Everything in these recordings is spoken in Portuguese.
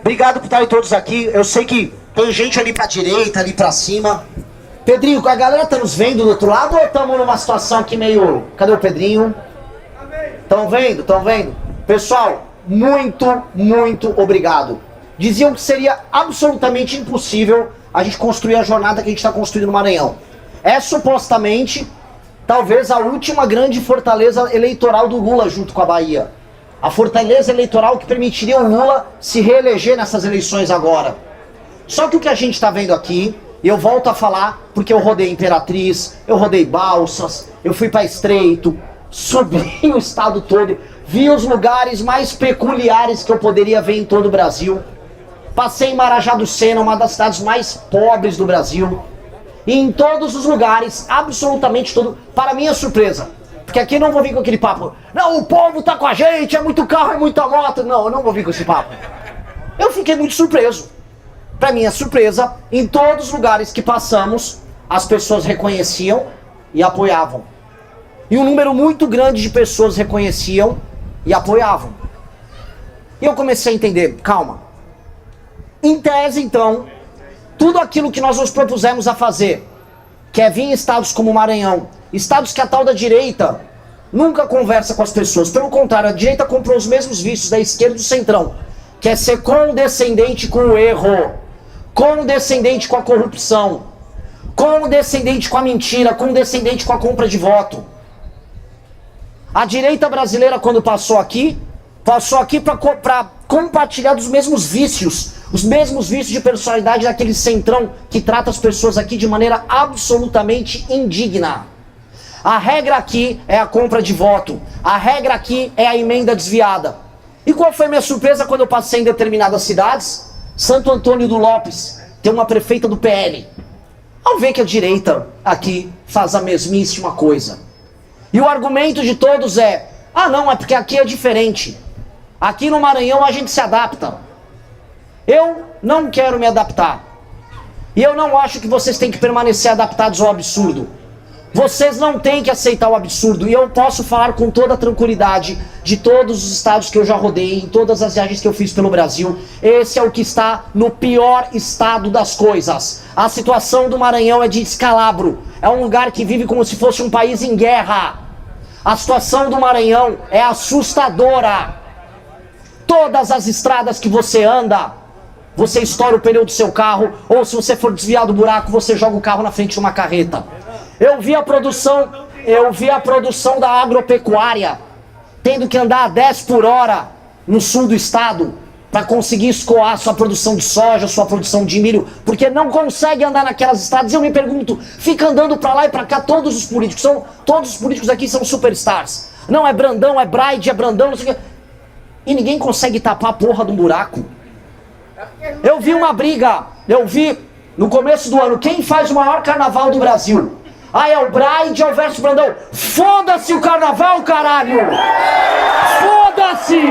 Obrigado por estarem todos aqui. Eu sei que tem gente ali pra direita, ali pra cima. Pedrinho, a galera tá nos vendo do outro lado ou estamos numa situação aqui meio... Cadê o Pedrinho? Estão vendo? Estão vendo? Pessoal, muito obrigado. Diziam que seria absolutamente impossível a gente construir a jornada que a gente está construindo no Maranhão. É supostamente, talvez, a última grande fortaleza eleitoral do Lula junto com a Bahia. A fortaleza eleitoral que permitiria o Lula se reeleger nessas eleições agora. Só que o que a gente está vendo aqui, e eu volto a falar porque eu rodei Imperatriz, eu rodei Balsas, eu fui para Estreito, subi o estado todo, vi os lugares mais peculiares que eu poderia ver em todo o Brasil. Passei em Marajá do Sena, uma das cidades mais pobres do Brasil. E em todos os lugares, absolutamente todo, para minha surpresa, porque aqui eu não vou vir com aquele papo, não, o povo tá com a gente, é muito carro, é muita moto. Não, eu não vou vir com esse papo. Eu fiquei muito surpreso. Para minha surpresa, em todos os lugares que passamos, as pessoas reconheciam e apoiavam. E um número muito grande de pessoas reconheciam e apoiavam. E eu comecei a entender, calma. Em tese, então, tudo aquilo que nós nos propusemos a fazer, que é vir em estados como o Maranhão, estados que a tal da direita nunca conversa com as pessoas. Pelo contrário, a direita comprou os mesmos vícios da esquerda e do centrão, que é ser condescendente com o erro, condescendente com a corrupção, condescendente com a mentira, condescendente com a compra de voto. A direita brasileira, quando passou aqui para compartilhar dos mesmos vícios, os mesmos vícios de personalidade daquele centrão que trata as pessoas aqui de maneira absolutamente indigna. A regra aqui é a compra de voto, a regra aqui é a emenda desviada. E qual foi a minha surpresa quando eu passei em determinadas cidades? Santo Antônio do Lopes tem uma prefeita do PL. Ao ver que a direita aqui faz a mesmíssima coisa. E o argumento de todos é, ah não, é porque aqui é diferente. Aqui no Maranhão a gente se adapta. Eu não quero me adaptar. E eu não acho que vocês têm que permanecer adaptados ao absurdo. Vocês não têm que aceitar o absurdo. E eu posso falar com toda a tranquilidade de todos os estados que eu já rodei, em todas as viagens que eu fiz pelo Brasil. Esse é o que está no pior estado das coisas. A situação do Maranhão é de descalabro. É um lugar que vive como se fosse um país em guerra. A situação do Maranhão é assustadora. Todas as estradas que você anda, você estoura o pneu do seu carro, ou se você for desviar do buraco, você joga o carro na frente de uma carreta. Eu vi a produção da agropecuária tendo que andar a 10 por hora no sul do estado para conseguir escoar sua produção de soja, sua produção de milho, porque não consegue andar naquelas estradas. E eu me pergunto, fica andando para lá e para cá todos os políticos aqui são superstars. Não, é Brandão, é Braide, é Brandão, não sei o que. E ninguém consegue tapar a porra de um buraco. Eu vi uma briga, no começo do ano, quem faz o maior carnaval do Brasil? Ah, é o Braide ou versus Brandão? Foda-se o carnaval, caralho! Foda-se!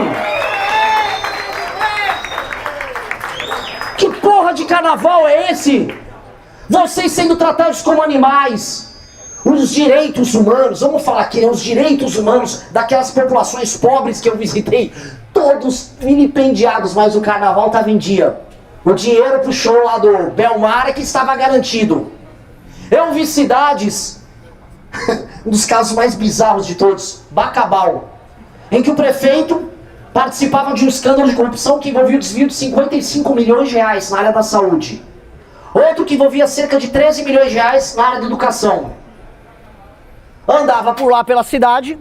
Que porra de carnaval é esse? Vocês sendo tratados como animais. Os direitos humanos, vamos falar aqui, os direitos humanos daquelas populações pobres que eu visitei, todos vilipendiados, mas o carnaval estava em dia. O dinheiro pro show lá do Belmar é que estava garantido. Eu vi cidades, um dos casos mais bizarros de todos, Bacabal, em que o prefeito participava de um escândalo de corrupção que envolvia o desvio de 55 milhões de reais na área da saúde. Outro que envolvia cerca de 13 milhões de reais na área da educação. Andava por lá pela cidade.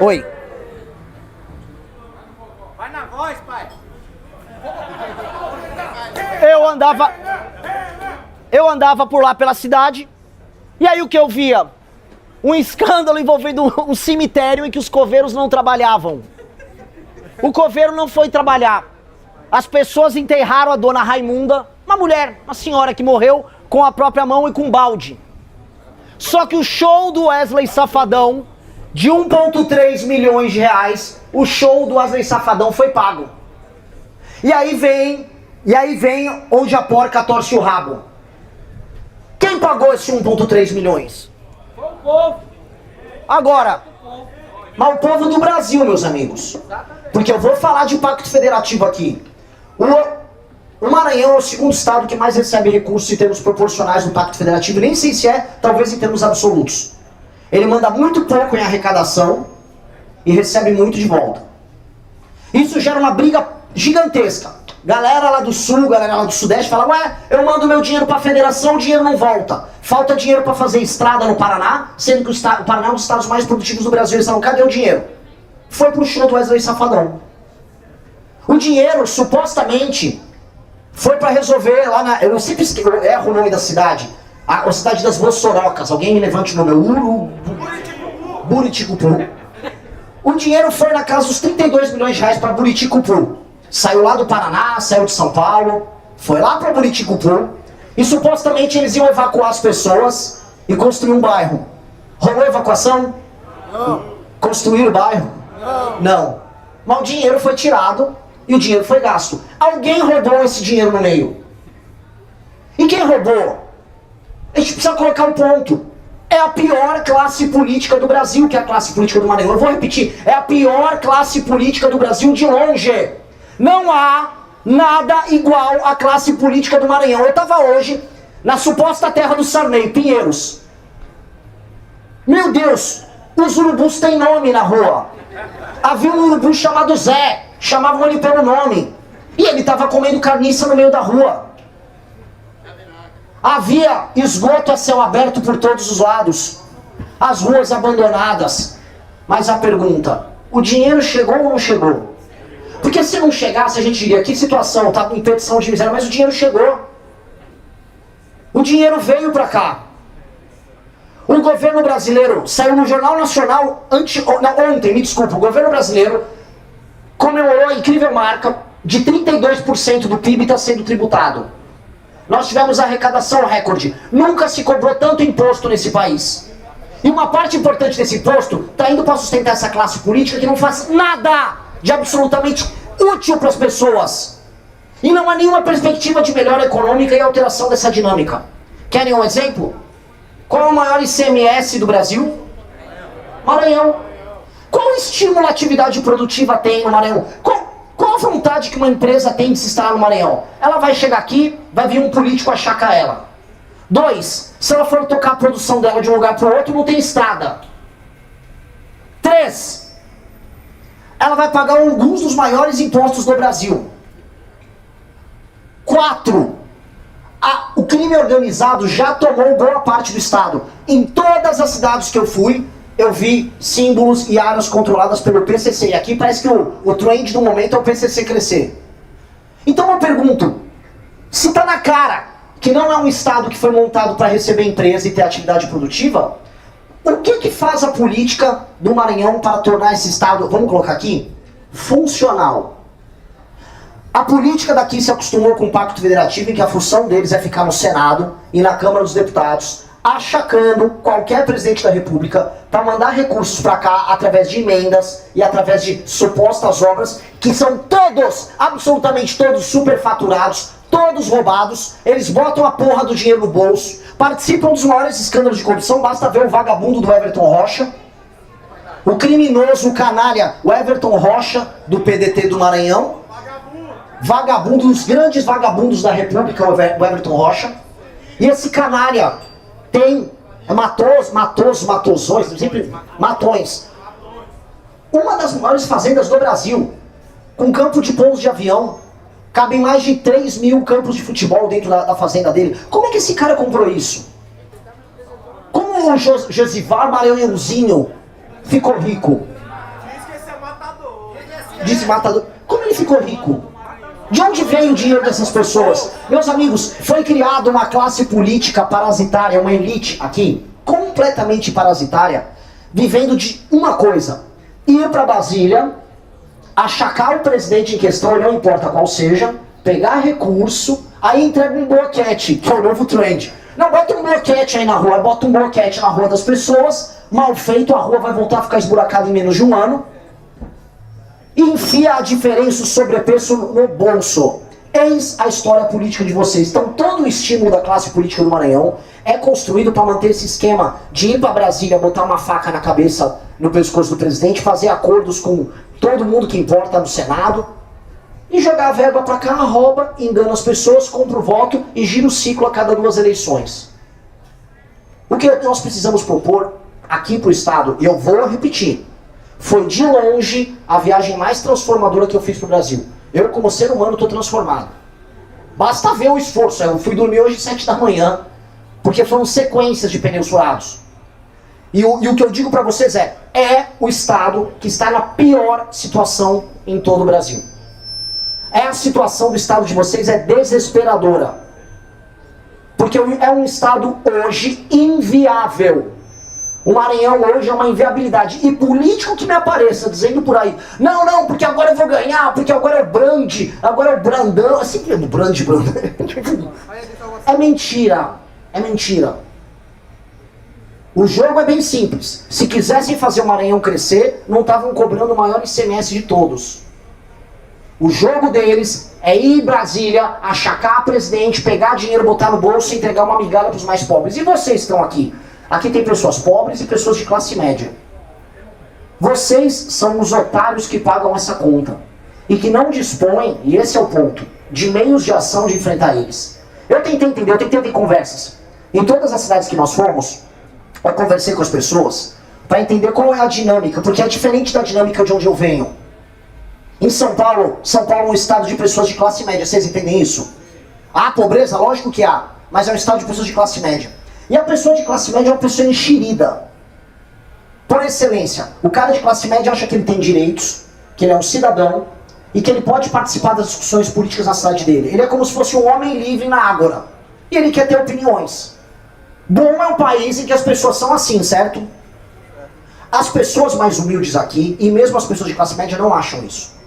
Oi. Vai na voz, pai. Eu andava por lá pela cidade. E aí o que eu via? Um escândalo envolvendo um cemitério em que os coveiros não trabalhavam. O coveiro não foi trabalhar. As pessoas enterraram a dona Raimunda, uma mulher, uma senhora que morreu, com a própria mão e com um balde. Só que o show do Wesley Safadão, de 1,3 milhões de reais, o show do Wesley Safadão foi pago. E aí vem onde a porca torce o rabo. Quem pagou esse 1,3 milhões? Foi o povo. Agora, mas o povo do Brasil, meus amigos. Exatamente. Porque eu vou falar de pacto federativo aqui. O Maranhão é o segundo estado que mais recebe recursos em termos proporcionais no pacto federativo, nem sei se é, talvez em termos absolutos. Ele manda muito pouco em arrecadação e recebe muito de volta. Isso gera uma briga gigantesca. Galera lá do sul, galera lá do sudeste fala, ué, eu mando meu dinheiro pra federação, o dinheiro não volta. Falta dinheiro pra fazer estrada no Paraná, sendo que o Paraná é um dos estados mais produtivos do Brasil. Eles falam, cadê o dinheiro? Foi pro show do Wesley Safadão. O dinheiro, supostamente, foi pra resolver lá na... Eu sempre eu erro o nome da cidade. A cidade das Mossorocas. Alguém me levante o nome. Buriticupu. O dinheiro foi na casa dos 32 milhões de reais pra Buriticupu. Saiu lá do Paraná, saiu de São Paulo, foi lá pra Buriticupu. E supostamente eles iam evacuar as pessoas e construir um bairro. Rolou evacuação? Não. Construir o bairro? Não. Mas o dinheiro foi tirado e o dinheiro foi gasto. Alguém roubou esse dinheiro no meio. E quem roubou? A gente precisa colocar um ponto. É a pior classe política do Brasil, que é a classe política do Maranhão. Eu vou repetir. É a pior classe política do Brasil de longe. Não há nada igual à classe política do Maranhão. Eu estava hoje na suposta terra do Sarney, Pinheiros. Meu Deus, os urubus têm nome na rua. Havia um urubu chamado Zé, chamavam ele pelo nome. E ele estava comendo carniça no meio da rua. Havia esgoto a céu aberto por todos os lados. As ruas abandonadas. Mas a pergunta, o dinheiro chegou ou não chegou? Porque se não chegasse, a gente diria, que situação, tá em petição de miséria, mas o dinheiro chegou. O dinheiro veio pra cá. O governo brasileiro, saiu no Jornal Nacional, ontem, me desculpa, o governo brasileiro comemorou a incrível marca de 32% do PIB está sendo tributado. Nós tivemos arrecadação recorde. Nunca se cobrou tanto imposto nesse país. E uma parte importante desse imposto está indo para sustentar essa classe política que não faz nada de absolutamente útil para as pessoas. E não há nenhuma perspectiva de melhora econômica e alteração dessa dinâmica. Querem um exemplo? Qual é o maior ICMS do Brasil? Maranhão. Qual estímulo à atividade produtiva tem no Maranhão? Qual a vontade que uma empresa tem de se instalar no Maranhão? Ela vai chegar aqui, vai vir um político achacar ela. 2, se ela for tocar a produção dela de um lugar para o outro, não tem estrada. 3, ela vai pagar alguns dos maiores impostos do Brasil. 4, o crime organizado já tomou boa parte do estado. Em todas as cidades que eu fui, eu vi símbolos e áreas controladas pelo PCC. E aqui parece que o trend do momento é o PCC crescer. Então eu pergunto, se está na cara que não é um estado que foi montado para receber empresa e ter atividade produtiva, o que faz a política do Maranhão para tornar esse estado, vamos colocar aqui, funcional? A política daqui se acostumou com o Pacto Federativo, em que a função deles é ficar no Senado e na Câmara dos Deputados, achacando qualquer presidente da República para mandar recursos para cá através de emendas e através de supostas obras que são todos, absolutamente todos superfaturados, todos roubados. Eles botam a porra do dinheiro no bolso, participam dos maiores escândalos de corrupção. Basta ver o vagabundo do Everton Rocha, o criminoso, o canalha, o Everton Rocha do PDT do Maranhão, vagabundo, dos grandes vagabundos da República, o Everton Rocha. E esse canalha tem matosões, sempre matões. Uma das maiores fazendas do Brasil, com campo de pouso de avião, cabem mais de 3 mil campos de futebol dentro da fazenda dele. Como é que esse cara comprou isso? Como o Josivar Maranhãozinho ficou rico? Disse matador. Como ele ficou rico? De onde veio o dinheiro dessas pessoas? Meus amigos, foi criada uma classe política parasitária, uma elite aqui, completamente parasitária, vivendo de uma coisa: ir para Brasília, achacar o presidente em questão, não importa qual seja, pegar recurso, aí entrega um bloquete, que é o novo trend. Não, bota um bloquete aí na rua, bota um bloquete na rua das pessoas, mal feito, a rua vai voltar a ficar esburacada em menos de um ano, e enfia a diferença, o sobrepreço no bolso. Eis a história política de vocês. Então todo o estímulo da classe política do Maranhão é construído para manter esse esquema de ir para Brasília, botar uma faca na cabeça, no pescoço do presidente, fazer acordos com todo mundo que importa no Senado, e jogar a verba pra cá, rouba, engana as pessoas, compra o voto e gira o ciclo a cada 2 eleições. O que nós precisamos propor aqui pro Estado, e eu vou repetir, foi de longe a viagem mais transformadora que eu fiz pro Brasil. Eu, como ser humano, estou transformado. Basta ver o esforço. Eu fui dormir hoje às 7 da manhã, porque foram sequências de pneus furados. E o que eu digo para vocês é o Estado que está na pior situação em todo o Brasil. A situação do Estado de vocês é desesperadora. Porque é um Estado hoje inviável. O Maranhão hoje é uma inviabilidade. E político que me apareça dizendo por aí, não, porque agora eu vou ganhar, porque agora é o Brand, agora é o Brandão, assim que é o Brand. É mentira, é mentira. O jogo é bem simples. Se quisessem fazer o Maranhão crescer, não estavam cobrando o maior ICMS de todos. O jogo deles é ir em Brasília, achacar a presidente, pegar dinheiro, botar no bolso e entregar uma migalha para os mais pobres. E vocês estão aqui? Aqui tem pessoas pobres e pessoas de classe média. Vocês são os otários que pagam essa conta. E que não dispõem, e esse é o ponto, de meios de ação de enfrentar eles. Eu tentei entender, eu tentei ter conversas. Em todas as cidades que nós fomos, eu conversei com as pessoas para entender qual é a dinâmica, porque é diferente da dinâmica de onde eu venho. Em São Paulo é um estado de pessoas de classe média, vocês entendem isso? Há pobreza? Lógico que há, mas é um estado de pessoas de classe média. E a pessoa de classe média é uma pessoa enxerida. Por excelência, o cara de classe média acha que ele tem direitos, que ele é um cidadão, e que ele pode participar das discussões políticas na cidade dele. Ele é como se fosse um homem livre na ágora. E ele quer ter opiniões. Bom é um país em que as pessoas são assim, certo? As pessoas mais humildes aqui, e mesmo as pessoas de classe média, não acham isso.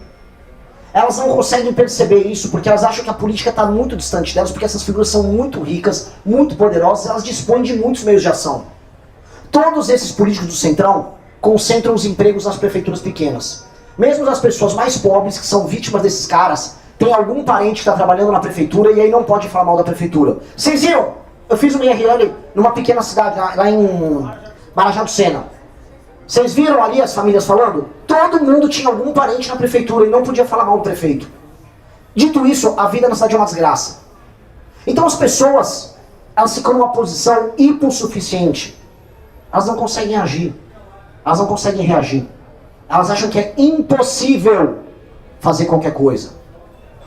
Elas não conseguem perceber isso, porque elas acham que a política está muito distante delas, porque essas figuras são muito ricas, muito poderosas, elas dispõem de muitos meios de ação. Todos esses políticos do Centrão concentram os empregos nas prefeituras pequenas. Mesmo as pessoas mais pobres, que são vítimas desses caras, tem algum parente que está trabalhando na prefeitura e aí não pode falar mal da prefeitura. Vocês viram? Eu fiz uma IRL numa pequena cidade, lá em Marajá do Sena. Vocês viram ali as famílias falando? Todo mundo tinha algum parente na prefeitura e não podia falar mal do prefeito. Dito isso, a vida na cidade é uma desgraça. Então as pessoas, elas ficam numa posição hipossuficiente. Elas não conseguem agir. Elas não conseguem reagir. Elas acham que é impossível fazer qualquer coisa.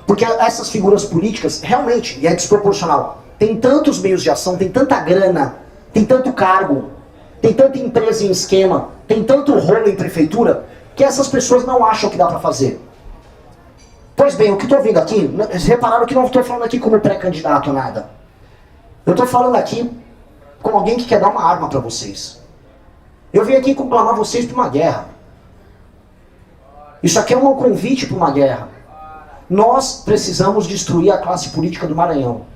Porque essas figuras políticas, realmente, e é desproporcional, tem tantos meios de ação, tem tanta grana, tem tanto cargo, tem tanta empresa em esquema, tem tanto rolo em prefeitura, que essas pessoas não acham que dá pra fazer. Pois bem, o que estou vendo aqui, vocês repararam que não estou falando aqui como pré-candidato a nada. Eu estou falando aqui como alguém que quer dar uma arma pra vocês. Eu vim aqui conclamar vocês para uma guerra. Isso aqui é um convite para uma guerra. Nós precisamos destruir a classe política do Maranhão.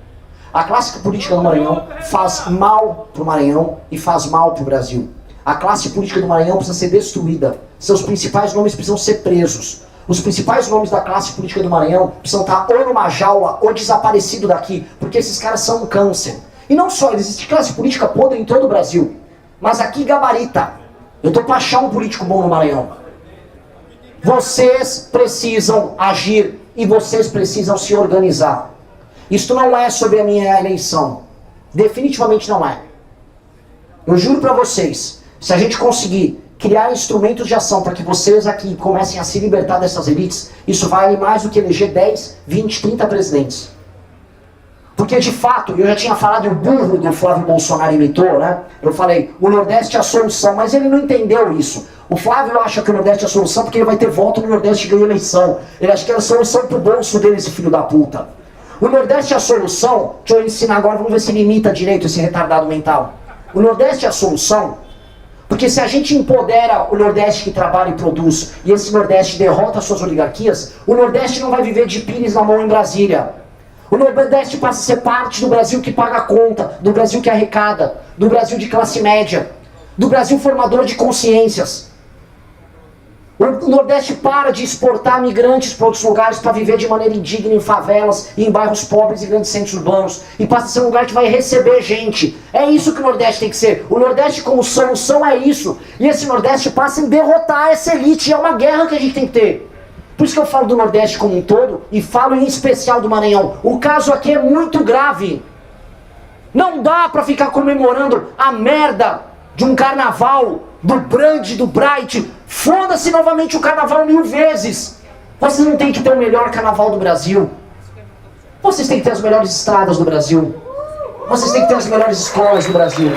A classe política do Maranhão faz mal para o Maranhão e faz mal para o Brasil. A classe política do Maranhão precisa ser destruída. Seus principais nomes precisam ser presos. Os principais nomes da classe política do Maranhão precisam estar ou numa jaula ou desaparecido daqui, porque esses caras são um câncer. E não só, existe classe política podre em todo o Brasil. Mas aqui gabarita. Eu tô pra achar um político bom no Maranhão. Vocês precisam agir e vocês precisam se organizar. Isto não é sobre a minha eleição. Definitivamente não é. Eu juro pra vocês, se a gente conseguir criar instrumentos de ação para que vocês aqui comecem a se libertar dessas elites, isso vale mais do que eleger 10, 20, 30 presidentes. Porque de fato, eu já tinha falado o burro do Flávio Bolsonaro imitou, né? Eu falei, o Nordeste é a solução, mas ele não entendeu isso. O Flávio acha que o Nordeste é a solução porque ele vai ter voto no Nordeste e ganhar eleição. Ele acha que é a solução pro bolso dele, esse filho da puta. O Nordeste é a solução, deixa eu ensinar agora, vamos ver se ele imita direito esse retardado mental. O Nordeste é a solução, porque se a gente empodera o Nordeste que trabalha e produz, e esse Nordeste derrota as suas oligarquias, o Nordeste não vai viver de pires na mão em Brasília. O Nordeste passa a ser parte do Brasil que paga a conta, do Brasil que arrecada, do Brasil de classe média, do Brasil formador de consciências. O Nordeste para de exportar migrantes para outros lugares para viver de maneira indigna em favelas, em bairros pobres e grandes centros urbanos. E passa a ser um lugar que vai receber gente. É isso que o Nordeste tem que ser. O Nordeste como solução é isso. E esse Nordeste passa em derrotar essa elite. E é uma guerra que a gente tem que ter. Por isso que eu falo do Nordeste como um todo e falo em especial do Maranhão. O caso aqui é muito grave. Não dá para ficar comemorando a merda de um carnaval, do Brand, do Bright. Foda-se novamente o carnaval 1000 vezes. Vocês não têm que ter o melhor carnaval do Brasil. Vocês têm que ter as melhores estradas do Brasil. Vocês têm que ter as melhores escolas do Brasil.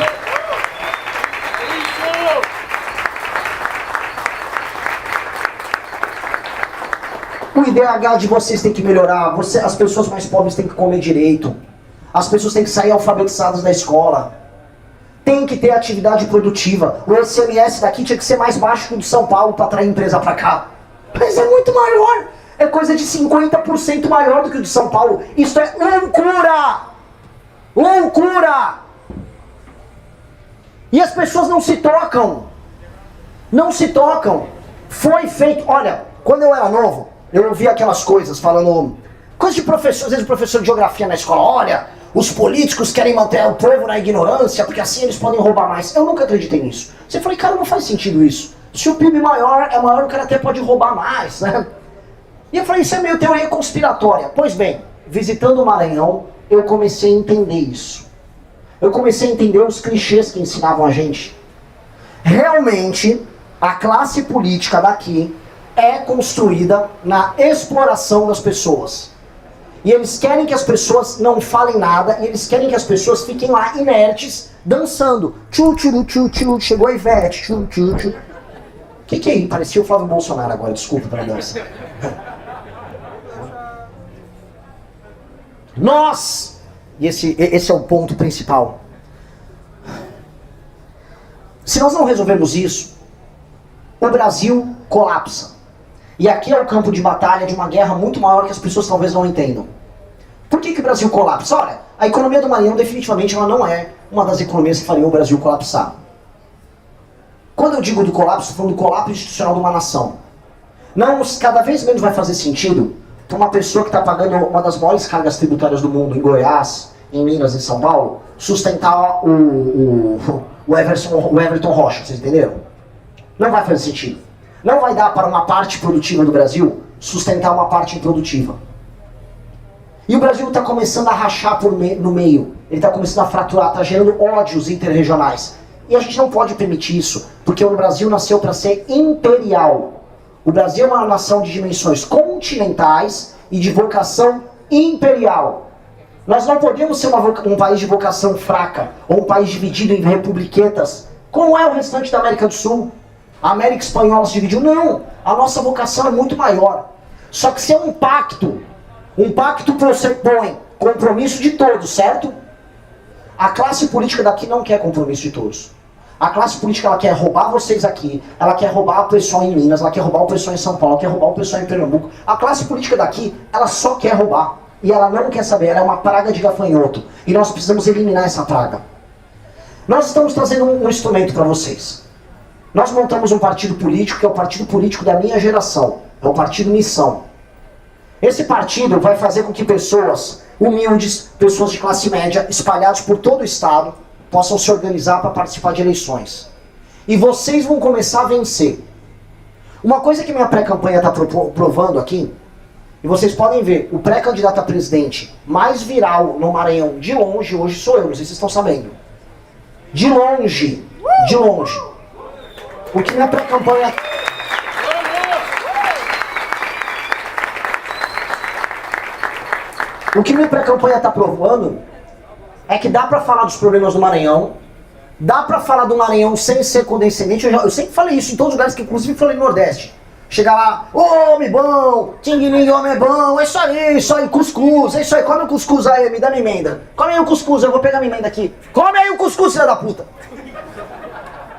O IDH de vocês tem que melhorar. As pessoas mais pobres têm que comer direito. As pessoas têm que sair alfabetizadas da escola. Tem que ter atividade produtiva. O ICMS daqui tinha que ser mais baixo que o de São Paulo para atrair empresa para cá. Mas é muito maior. É coisa de 50% maior do que o de São Paulo. Isso é loucura! Loucura! E as pessoas não se tocam. Não se tocam. Foi feito... Olha, quando eu era novo, eu ouvia aquelas coisas falando... Coisa de professor, às vezes o professor de geografia na escola. Olha, os políticos querem manter o povo na ignorância, porque assim eles podem roubar mais. Eu nunca acreditei nisso. Você falei, cara, não faz sentido isso. Se o PIB é maior, o cara até pode roubar mais, né? E eu falei, isso é meio teoria conspiratória. Pois bem, visitando o Maranhão, eu comecei a entender isso. Eu comecei a entender os clichês que ensinavam a gente. Realmente, a classe política daqui é construída na exploração das pessoas. E eles querem que as pessoas não falem nada, e eles querem que as pessoas fiquem lá inertes, dançando. Tchu, tchu, tchu, tchu, chegou a Ivete, tchu, tchu, tchu. Que é isso? Parecia o Flávio Bolsonaro agora, desculpa pela dança. Nós! E esse é o ponto principal. Se nós não resolvermos isso, o Brasil colapsa. E aqui é o campo de batalha de uma guerra muito maior que as pessoas talvez não entendam. Por que o Brasil colapsa? Olha, a economia do Maranhão definitivamente ela não é uma das economias que fariam o Brasil colapsar. Quando eu digo do colapso, estou falando do colapso institucional de uma nação. Não, cada vez menos vai fazer sentido para uma pessoa que está pagando uma das maiores cargas tributárias do mundo, em Goiás, em Minas, em São Paulo, sustentar o Everton Rocha, vocês entenderam? Não vai fazer sentido. Não vai dar para uma parte produtiva do Brasil sustentar uma parte improdutiva. E o Brasil está começando a rachar no meio. Ele está começando a fraturar, está gerando ódios interregionais. E a gente não pode permitir isso, porque o Brasil nasceu para ser imperial. O Brasil é uma nação de dimensões continentais e de vocação imperial. Nós não podemos ser um país de vocação fraca, ou um país dividido em republiquetas, como é o restante da América do Sul. A América Espanhola se dividiu. Não, a nossa vocação é muito maior. Só que se é um pacto pressupõe compromisso de todos, certo? A classe política daqui não quer compromisso de todos. A classe política ela quer roubar vocês aqui, ela quer roubar o pessoal em Minas, ela quer roubar o pessoal em São Paulo, ela quer roubar o pessoal em Pernambuco. A classe política daqui, ela só quer roubar. E ela não quer saber, ela é uma praga de gafanhoto. E nós precisamos eliminar essa praga. Nós estamos trazendo um instrumento para vocês. Nós montamos um partido político que é o partido político da minha geração. É o Partido Missão. Esse partido vai fazer com que pessoas humildes, pessoas de classe média, espalhadas por todo o estado, possam se organizar para participar de eleições. E vocês vão começar a vencer. Uma coisa que minha pré-campanha está provando aqui, e vocês podem ver, o pré-candidato a presidente mais viral no Maranhão, de longe, hoje sou eu, não sei se vocês estão sabendo. De longe, de longe. O que minha pré-campanha... O que minha pré-campanha está provando é que dá para falar dos problemas do Maranhão, dá para falar do Maranhão sem ser condescendente. Eu sempre falei isso em todos os lugares, que inclusive falei no Nordeste. Chegar lá, homem bom, tinguilinho, homem bom, é isso aí, cuscuz, é isso aí, come o cuscuz aí, me dá minha emenda. Come aí o cuscuz, eu vou pegar minha emenda aqui. Come aí o cuscuz, filha da puta.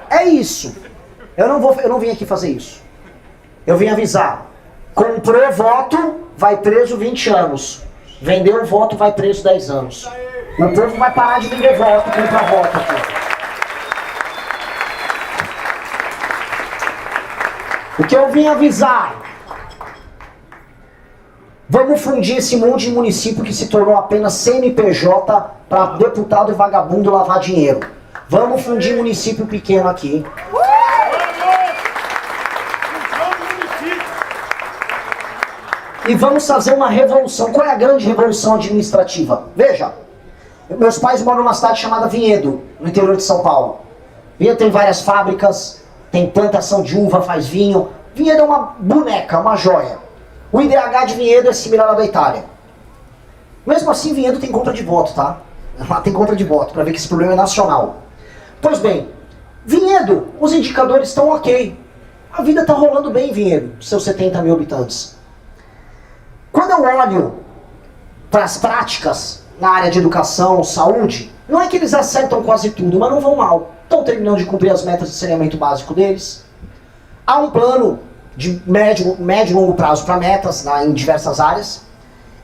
É isso. Eu não vim aqui fazer isso. Eu vim avisar. Comprou voto, vai preso 20 anos. Vendeu o voto, vai preso 10 anos. O povo vai parar de vender voto, comprar voto aqui. O que eu vim avisar? Vamos fundir esse monte de município que se tornou apenas CNPJ para deputado e vagabundo lavar dinheiro. Vamos fundir município pequeno aqui. E vamos fazer uma revolução. Qual é a grande revolução administrativa? Veja, meus pais moram numa cidade chamada Vinhedo, no interior de São Paulo. Vinhedo tem várias fábricas, tem plantação de uva, faz vinho. Vinhedo é uma boneca, uma joia. O IDH de Vinhedo é similar ao da Itália. Mesmo assim, Vinhedo tem conta de voto, tá? Lá tem conta de voto, para ver que esse problema é nacional. Pois bem, Vinhedo, os indicadores estão ok. A vida está rolando bem em Vinhedo, seus 70 mil habitantes. Quando eu olho para as práticas na área de educação, saúde, não é que eles acertam quase tudo, mas não vão mal. Estão terminando de cumprir as metas de saneamento básico deles. Há um plano de médio e longo prazo para metas em diversas áreas.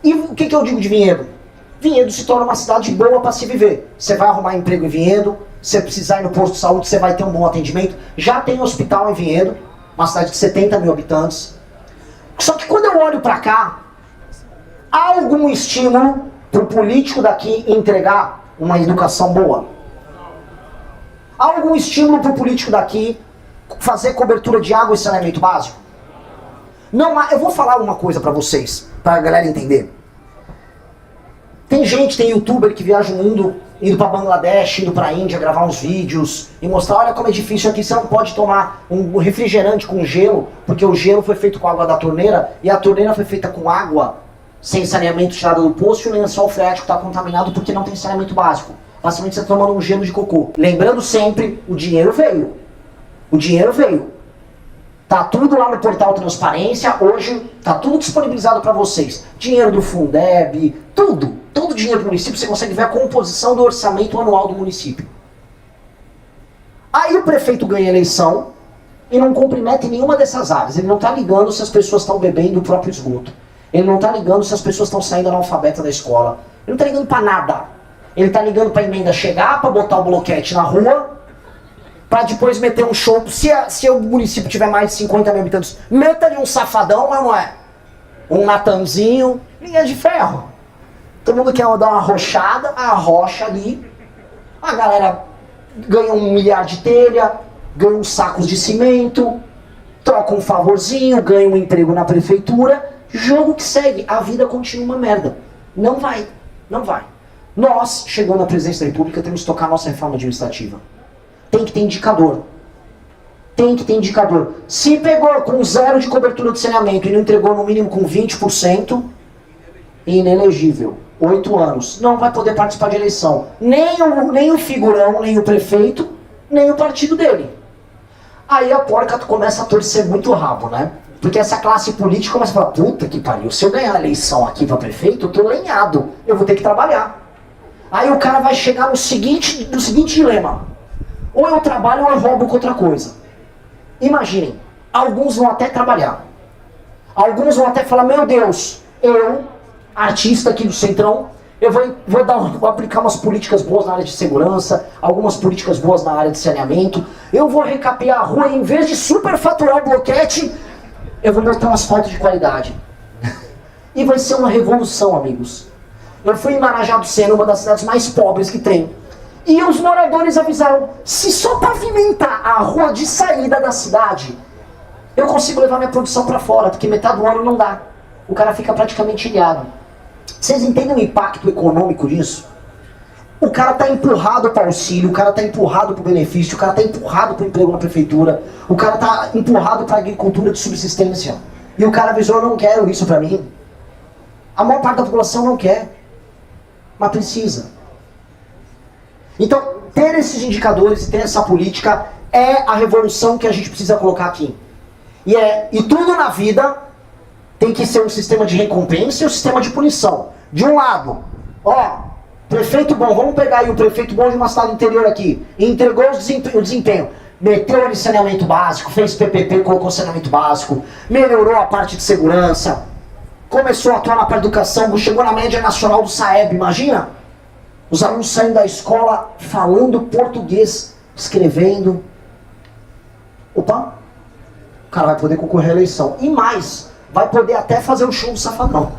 E o que eu digo de Vinhedo? Vinhedo se torna uma cidade boa para se viver. Você vai arrumar emprego em Vinhedo, se você precisar ir no posto de saúde, você vai ter um bom atendimento. Já tem hospital em Vinhedo, uma cidade de 70 mil habitantes. Só que quando eu olho para cá, há algum estímulo para o político daqui entregar uma educação boa? Há algum estímulo para o político daqui fazer cobertura de água e saneamento básico? Não há. Eu vou falar uma coisa para vocês, para a galera entender. Tem gente, tem youtuber que viaja o mundo, indo para Bangladesh, indo para a Índia, gravar uns vídeos e mostrar, olha como é difícil aqui, você não pode tomar um refrigerante com gelo, porque o gelo foi feito com água da torneira e a torneira foi feita com água sem saneamento tirado do poço e o lençol freático está contaminado porque não tem saneamento básico. Basicamente você está tomando um gelo de cocô. Lembrando sempre, o dinheiro veio. O dinheiro veio. Tá tudo lá no portal Transparência, hoje tá tudo disponibilizado para vocês. Dinheiro do Fundeb, tudo. Todo o dinheiro do município, você consegue ver a composição do orçamento anual do município. Aí o prefeito ganha a eleição e não cumprimenta em nenhuma dessas áreas. Ele não tá ligando se as pessoas estão bebendo o próprio esgoto. Ele não tá ligando se as pessoas estão saindo analfabeta da escola. Ele não tá ligando para nada. Ele tá ligando para a emenda chegar, para botar o bloquete na rua, para depois meter um show. Se o município tiver mais de 50 mil habitantes, meta-lhe um safadão, mas não é? Um Natanzinho, linha de ferro. Todo mundo quer dar uma arrochada, arrocha ali. A galera ganha 1 milhar de telha, ganha uns sacos de cimento, troca um favorzinho, ganha um emprego na prefeitura. Jogo que segue, a vida continua uma merda. Não vai, não vai. Nós, chegando à presidência da República, temos que tocar a nossa reforma administrativa. Tem que ter indicador. Tem que ter indicador. Se pegou com 0 de cobertura de saneamento e não entregou no mínimo com 20%, inelegível. 8 anos. Não vai poder participar de eleição. Nem o figurão, nem o prefeito, nem o partido dele. Aí a porca começa a torcer muito o rabo, né? Porque essa classe política começa a falar, puta que pariu, se eu ganhar a eleição aqui para prefeito, eu tô lenhado, eu vou ter que trabalhar. Aí o cara vai chegar no seguinte dilema. Ou eu trabalho ou eu roubo com outra coisa. Imaginem, alguns vão até trabalhar. Alguns vão até falar, meu Deus, eu, artista aqui do Centrão, eu vou aplicar umas políticas boas na área de segurança, algumas políticas boas na área de saneamento, eu vou recapear a rua e em vez de superfaturar o bloquete, eu vou botar um asfalto de qualidade. E vai ser uma revolução, amigos. Eu fui em Marajá do Sena, uma das cidades mais pobres que tem. E os moradores avisaram, se só pavimentar a rua de saída da cidade, eu consigo levar minha produção para fora, porque metade do ano não dá. O cara fica praticamente ilhado. Vocês entendem o impacto econômico disso? O cara tá empurrado para o auxílio, o cara tá empurrado para o benefício, o cara tá empurrado para o emprego na prefeitura, o cara tá empurrado para a agricultura de subsistência. E o cara avisou, eu não quero isso para mim. A maior parte da população não quer, mas precisa. Então, ter esses indicadores, ter essa política é a revolução que a gente precisa colocar aqui. E tudo na vida tem que ser um sistema de recompensa e um sistema de punição. De um lado, prefeito bom, vamos pegar aí o prefeito bom de uma cidade interior aqui, entregou o desempenho, meteu ali saneamento básico, fez PPP, colocou saneamento básico, melhorou a parte de segurança, começou a atuar na parte de educação, chegou na média nacional do Saeb, imagina? Os alunos saindo da escola falando português, escrevendo. Opa! cara vai poder concorrer à eleição. E mais, vai poder até fazer o show do Safadão.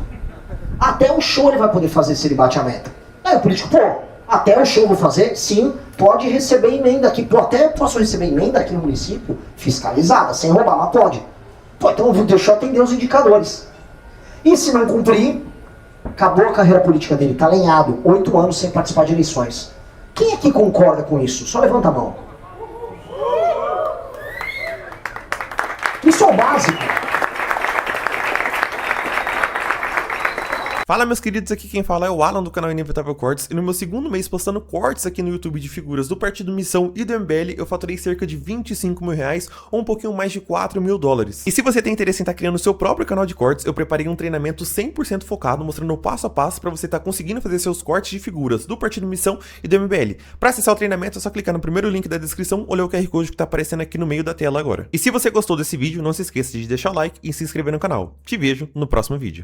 Até o show ele vai poder fazer se ele bate a meta. Aí o político, pô, até o show vou fazer? Sim, pode receber emenda aqui. Pô, até posso receber emenda aqui no município, fiscalizada, sem roubar, mas pode. Pô, então deixa eu atender os indicadores. E se não cumprir, acabou a carreira política dele, tá lenhado, 8 anos sem participar de eleições. Quem aqui concorda com isso? Só levanta a mão. Isso é o básico. Fala meus queridos, aqui quem fala é o Alan do canal Inevitável Cortes, e no meu segundo mês postando cortes aqui no YouTube de figuras do Partido Missão e do MBL, eu faturei cerca de 25 mil reais ou um pouquinho mais de 4 mil dólares. E se você tem interesse em estar criando o seu próprio canal de cortes, eu preparei um treinamento 100% focado, mostrando o passo a passo para você estar conseguindo fazer seus cortes de figuras do Partido Missão e do MBL. Para acessar o treinamento é só clicar no primeiro link da descrição ou ler o QR Code que está aparecendo aqui no meio da tela agora. E se você gostou desse vídeo, não se esqueça de deixar o like e se inscrever no canal. Te vejo no próximo vídeo.